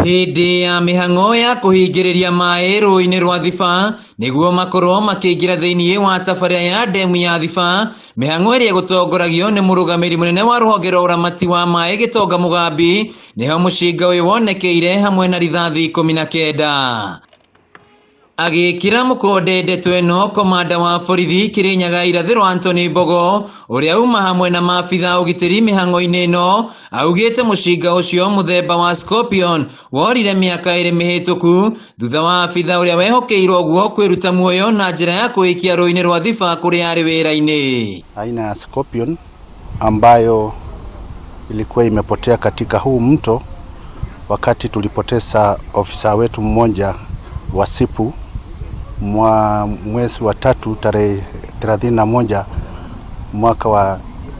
Hindi ya mihang'o ya kuhingĩrĩria maĩ rũĩ-inĩ rwa Thiba nĩguo makorwo makĩingĩra thĩinĩ wa tabarĩra ya ndemu ya Thiba, mihang'o ĩrĩa gũtongoragio nĩ mũrũgamĩrĩri mũnene wa rũhonge rwa ũramati wa maĩ Gĩtonga Mũgambi, nĩho mũcinga ũyũ wonekeire hamwe na rithathi 19. Agĩkĩra mũkonde ndeto ĩno, komanda wa borithi Kirinyaga irathiro Anthony Mbogo, ũrĩa uma hamwe na maabitha ũgitĩri mĩhang'o-inĩ ĩno, augĩte mũcinga ũcio mũthemba wa Scorpion worire mĩaka 2 mĩhĩtũku thutha wa abitha ũrĩa wehokeirwo guo kwĩruta muoyo na njĩra ya kũikia rũĩ-inĩ rwa Thiba kũrĩa arĩ wĩra-inĩ. Aina ya Scorpion ambayo ilikuwa imepotea katika huu mto wakati tulipoteza ofisa wetu mmoja wa sipu mwezi wa 3 tarehe 31 mwaka wa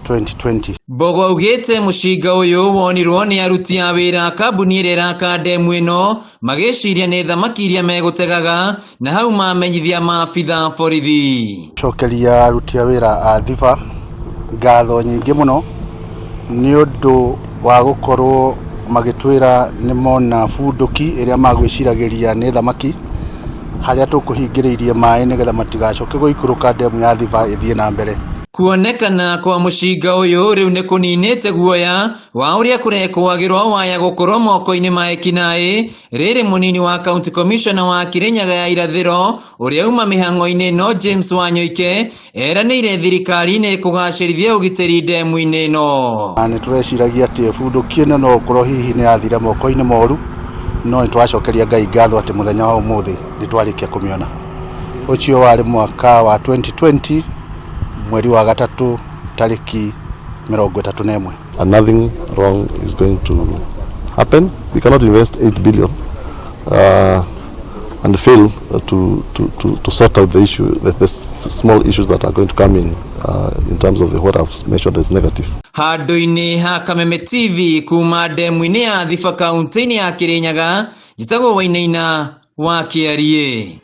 2020. Mbogo augĩte mũcinga ũyũ wonirwo nĩ aruti a wĩra kambuni ĩrĩa ĩraka ndemu ĩno magĩciria nĩ thamaki iria megũtegaga, na hau mamenyithia maabitha borithi. Cokeria aruti a wĩra a Thiba ngatho nyingĩ mũno nĩ ũndũ wa gũkorwo magĩtwĩra nĩ mona bunduki ĩrĩa magwĩciragĩria nĩ thamaki harĩa tũkũhingĩrĩirie maĩ nĩgetha matigacoke gũikũrũka ndemu ya Thiba ĩthiĩ na mbere. Kuonekana kwa mũcinga ũyũ rĩu nĩ kũninĩte guoya wa ũrĩa kũrekwagĩrwo waya gũkorwo moko-inĩ ma ekinaĩ. Rĩrĩ mũnini wa county commissioner wa Kirinyaga ya irathiro ũrĩa uma mĩhang'o-inĩ ĩno James Wanyoike eranĩire thirikari nĩ kũgacĩrithia ũgitĩri ndemu-inĩ ĩno. Nĩ tũreciragia atĩ bunduki ĩno no gũkorwo hihi nĩ yathire moko-inĩ moru, no nĩ twacokeria Ngai ngatho atĩ mũthenya wa ũmũthĩ nĩ twarĩkia kũmĩona. Ũcio warĩ mwaka wa 2020 mweri wa 3 tariki 31. And nothing wrong is going to happen. We cannot invest 8 billion and fail to sort out the issue, the small issues that are going to come in terms of what I've mentioned as negative. Handũ-inĩ ha Kameme TV kuuma ndemu-inĩ ya Thiba kaunti-inĩ ya Kirinyaga, njĩtagwo Wainaina wa Kĩarie.